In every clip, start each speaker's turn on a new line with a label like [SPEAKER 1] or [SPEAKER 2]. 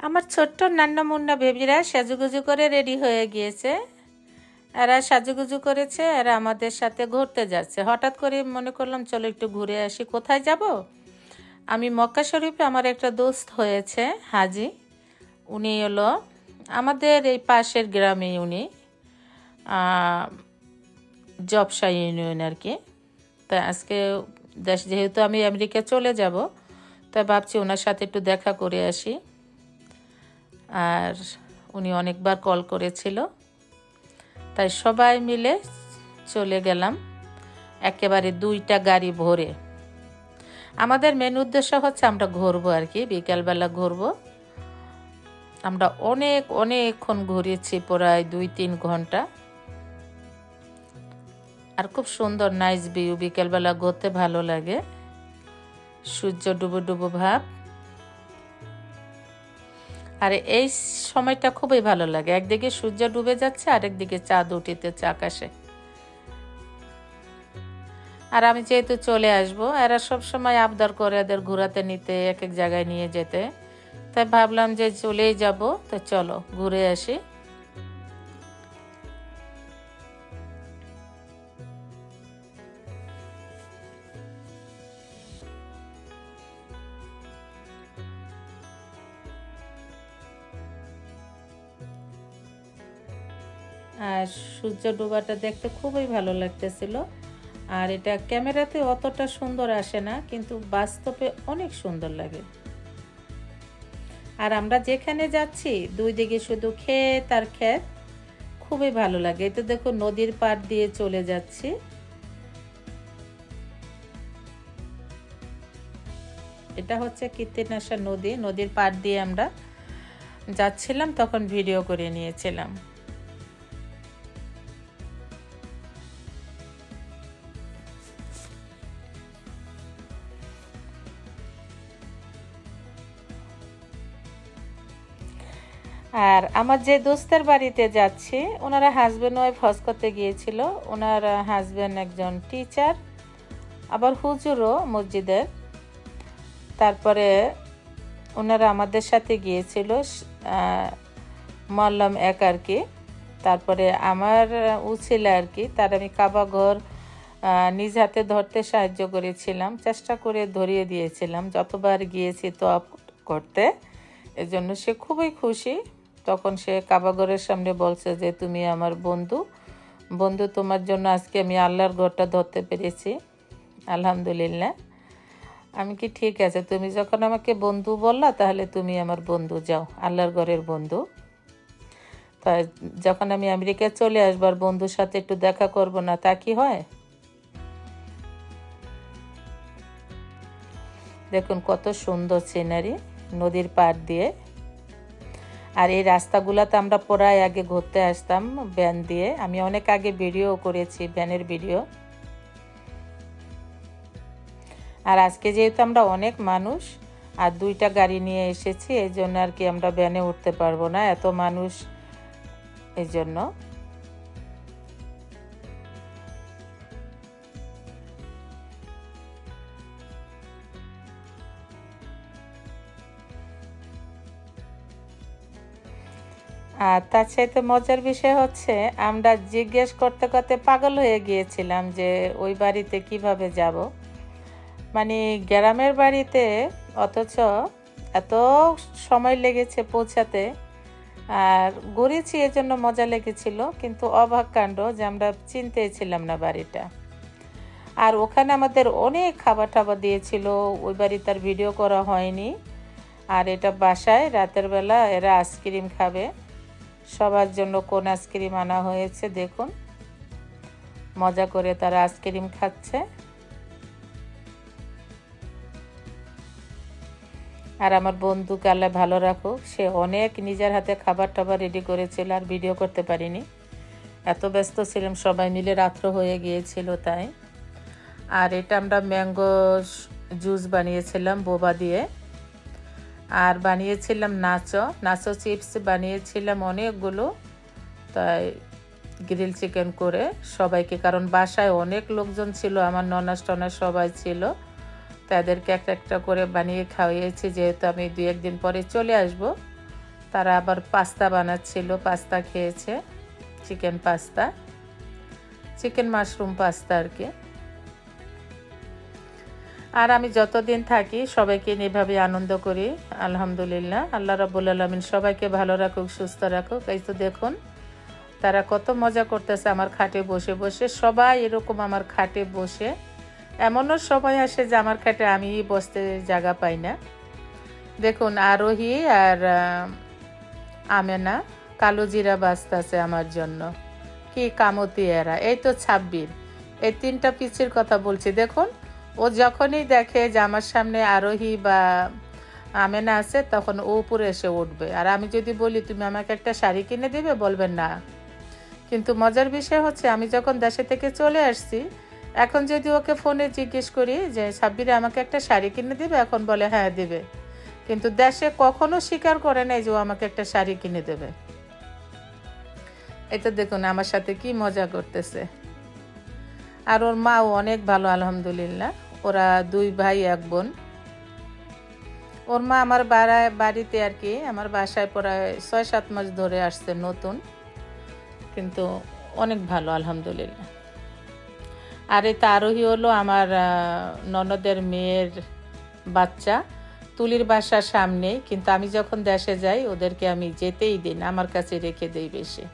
[SPEAKER 1] আমার ছোট্ট নান্না মুন্না বেবিরা সাজুগুজু করে রেডি হয়ে গিয়েছে। এরা সাজুগুজু করেছে, এরা আমাদের সাথে ঘুরতে যাচ্ছে। হঠাৎ করে মনে করলাম চলো একটু ঘুরে আসি। কোথায় যাব? আমি মক্কা শরীফে আমার একটা দোস্ত হয়েছে হাজি, উনি হলো আমাদের এই পাশের গ্রামে, উনি জবসা ইউনিয়ন আর কি। তা আজকে যেহেতু আমি আমেরিকা চলে যাব, তাই ভাবছি ওনার সাথে একটু দেখা করে আসি। আর উনি অনেকবার কল করেছিল, তাই সবাই মিলে চলে গেলাম একেবারে 2টা গাড়ি ভরে। আমাদের মেন উদ্দেশ্য হচ্ছে আমরা ঘুরবো আর কি, বিকালবেলা ঘুরবো। আমরা অনেকক্ষণ ঘুরেছি, প্রায় 2-3 ঘন্টা। আর খুব সুন্দর নাইস ভিউ, বিকালবেলা ঘুরতে ভালো লাগে। সূর্য ডুবো ডুবো ভাব, আর এই সময়টা খুবই ভালো লাগে। একদিকে সূর্য ডুবে যাচ্ছে, আরেকদিকে চাঁদ উঠিতেছে আকাশে। আর আমি যেহেতু চলে আসব, এরা সব সময় আবদার করে এদের ঘোরাতে নিতে, এক এক জায়গায় নিয়ে যেতে। তাই ভাবলাম যে চলেই যাব, তো চলো ঘুরে আসি। আর সূর্য ডোবাটা দেখতে খুবই ভালো লাগতেছিল। আর এটা ক্যামেরাতে অতটা সুন্দর আসে না, কিন্তু বাস্তবে অনেক সুন্দর লাগে। আর আমরা যেখানে যাচ্ছি 2 দিকে শুধু ক্ষেত আর ক্ষেত, খুবই ভালো লাগে। এটা দেখো নদীর পাড় দিয়ে চলে যাচ্ছি। এটা হচ্ছে কীর্তিনাশা নদী, নদীর পাড় দিয়ে আমরা যাচ্ছিলাম, তখন ভিডিও করে নিয়েছিলাম। আর আমার যে দোস্তের বাড়িতে যাচ্ছি, ওনারা হাজব্যান্ড ওয়াইফ হজ করতে গিয়েছিল। ওনার হাজব্যান্ড একজন টিচার, আবার হুজুরও মসজিদের। তারপরে ওনারা আমাদের সাথে গিয়েছিল মল্লাম এক আর কি। তারপরে আমার ছিল আর কি, তার আমি কাবা ঘর নিজ হাতে ধরতে সাহায্য করেছিলাম, চেষ্টা করে ধরিয়ে দিয়েছিলাম। যতবার গিয়েছি তো করতে, এজন্য সে খুবই খুশি। তখন সে কাবাঘরের সামনে বলছে যে তুমি আমার বন্ধু, তোমার জন্য আজকে আমি আল্লাহর ঘরটা ধরতে পেরেছি, আলহামদুলিল্লাহ। আমি কি ঠিক আছে, তুমি যখন আমাকে বন্ধু বললা, তাহলে তুমি আমার বন্ধু, যাও আল্লাহর ঘরের বন্ধু। তাই যখন আমি আমেরিকায় চলে আসবার বন্ধুর সাথে একটু দেখা করব না, তা কি হয়? দেখুন কত সুন্দর সিনারি নদীর পাড় দিয়ে। আর এই রাস্তাগুলোতে আমরা প্রায় আগে ঘুরতে আসতাম ভ্যান দিয়ে। আমি অনেক আগে ভিডিও করেছি, ভ্যানের ভিডিও। আর আজকে যেহেতু আমরা অনেক মানুষ আর 2টা গাড়ি নিয়ে এসেছি, এই জন্য আর কি আমরা ভ্যানে উঠতে পারবো না, এত মানুষ, এই জন্য। আর তার চাইতে মজার বিষয় হচ্ছে, আমরা জিজ্ঞেস করতে করতে পাগল হয়ে গিয়েছিলাম যে ওই বাড়িতে কিভাবে যাব। মানে গ্রামের বাড়িতে, অথচ এত সময় লেগেছে পৌঁছাতে। আর ঘুরেছি, এজন্য মজা লেগেছিল, কিন্তু অবাক কাণ্ড যে আমরা চিনতেই ছিলাম না বাড়িটা। আর ওখানে আমাদের অনেক খাবার টাবার দিয়েছিল, ওই বাড়িতে আর ভিডিও করা হয়নি। আর এটা বাসায় রাতের বেলা এরা আইসক্রিম খাবে, সবার জন্য কোন আইসক্রিম আনা হয়েছে দেখুন, মজা করে তারা আইসক্রিম খাচ্ছে। আর আমার বন্ধুকে আল্লাহ ভালো রাখুক, সে অনেক নিজের হাতে খাবার টাবার রেডি করেছিল, আর ভিডিও করতে পারিনি, এত ব্যস্ত ছিলাম, সবাই মিলে রাত্র হয়ে গিয়েছিল তাই। আর এটা আমরা ম্যাঙ্গো জুস বানিয়েছিলাম বোবা দিয়ে, আর বানিয়েছিলাম নাচো চিপস বানিয়েছিলাম অনেকগুলো, তাই গ্রিল চিকেন করে সবাইকে, কারণ বাসায় অনেক লোকজন ছিল, আমার ননাস টনাস সবাই ছিল, তাদেরকে একটা একটা করে বানিয়ে খাওয়িয়েছি, যেহেতু আমি 2-1 দিন পরে চলে আসব। তারা আবার পাস্তা বানাচ্ছিল, পাস্তা খেয়েছে, chicken pasta, chicken mushroom pasta আর কি। আর আমি যতদিন থাকি সবাইকে এভাবে আনন্দ করি, আলহামদুলিল্লাহ। আল্লাহ রাব্বুল আলামিন সবাইকে ভালো রাখুক, সুস্থ রাখুক। এই তো দেখুন তারা কত মজা করতেছে আমার খাটে বসে বসে। সবাই এরকম আমার খাটে বসে, এমনও সময় আসে যে আমার খাটে আমি বসতে জায়গা পাই না। দেখুন আরোহী আর আমেনা কালো জিরা বাজতেছে আমার জন্য, কি কামতি এরা। এই তো ছাব্বির, এই 3টা পিচির কথা বলছি। দেখুন ও যখনই দেখে যে আমার সামনে আরোহী বা আমেনা আছে, তখন ও উপরে এসে উঠবে। আর আমি যদি বলি তুমি আমাকে একটা শাড়ি কিনে দিবে, বলবেন না। কিন্তু মজার বিষয় হচ্ছে আমি যখন দেশে থেকে চলে আসছি, এখন যদি ওকে ফোনে জিজ্ঞেস করি যে সাব্বিরে আমাকে একটা শাড়ি কিনে দিবে, এখন বলে হ্যাঁ দিবে। কিন্তু দেশে কখনো স্বীকার করে নাই যে ও আমাকে একটা শাড়ি কিনে দেবে। এটা দেখুন আমার সাথে কি মজা করতেছে। আর ওর মাও অনেক ভালো, আলহামদুলিল্লাহ। ওরা 2 ভাই 1 বোন। ওর মা আমার বাড়িতে আর কি, আমার বাসায় প্রায় 6-7 মাস ধরে আসছে নতুন, কিন্তু অনেক ভালো, আলহামদুলিল্লাহ। আর এই আরোহী হলো আমার ননদের মেয়ের বাচ্চা। তুলির বাসার সামনেই, কিন্তু আমি যখন দেশে যাই ওদেরকে আমি যেতেই দিই না, আমার কাছে রেখে দেই বেশি।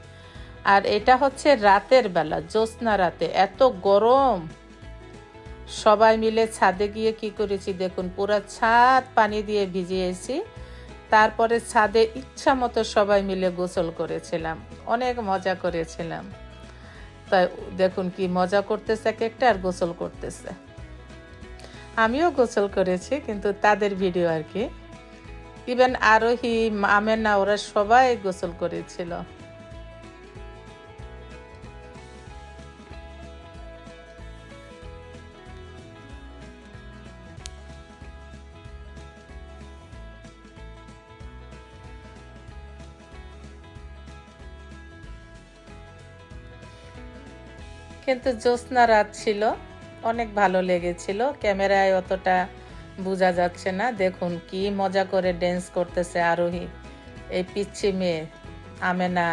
[SPEAKER 1] আর এটা হচ্ছে রাতের বেলা, জ্যোৎস্না রাতে, এত গরম। সবাই মিলে ছাদে গিয়ে কি করেছি দেখুন, পুরো ছাদ পানি দিয়ে ভিজিয়েছি। তারপরে ছাদে ইচ্ছা মতো সবাই মিলে গোসল করেছিলাম, অনেক মজা করেছিলাম। তাই দেখুন কি মজা করতেছে এক একটা, আর গোসল করতেছে। আমিও গোসল করেছি, কিন্তু তাদের ভিডিও আর কি। ইভেন আরোহী, আমেনা, ওরা সবাই গোসল করেছিল। কিন্তু জ্যোৎস্না রাত ছিল, অনেক ভালো লেগেছিল। ক্যামেরায় অতটা বোঝা যাচ্ছে না। দেখুন কি মজা করে ড্যান্স করতেছে আরোহী, এই পিচ্ছি মেয়ে, আমেনা,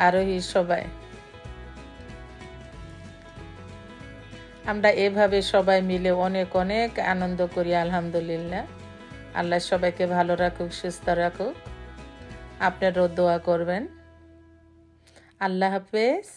[SPEAKER 1] আরোহী, সবাই। আমরা এভাবে সবাই মিলে অনেক অনেক আনন্দ করি, আলহামদুলিল্লাহ। আল্লাহ সবাইকে ভালো রাখুক, সুস্থ রাখুক। আপনারাও দোয়া করবেন। আল্লাহ হাফেজ।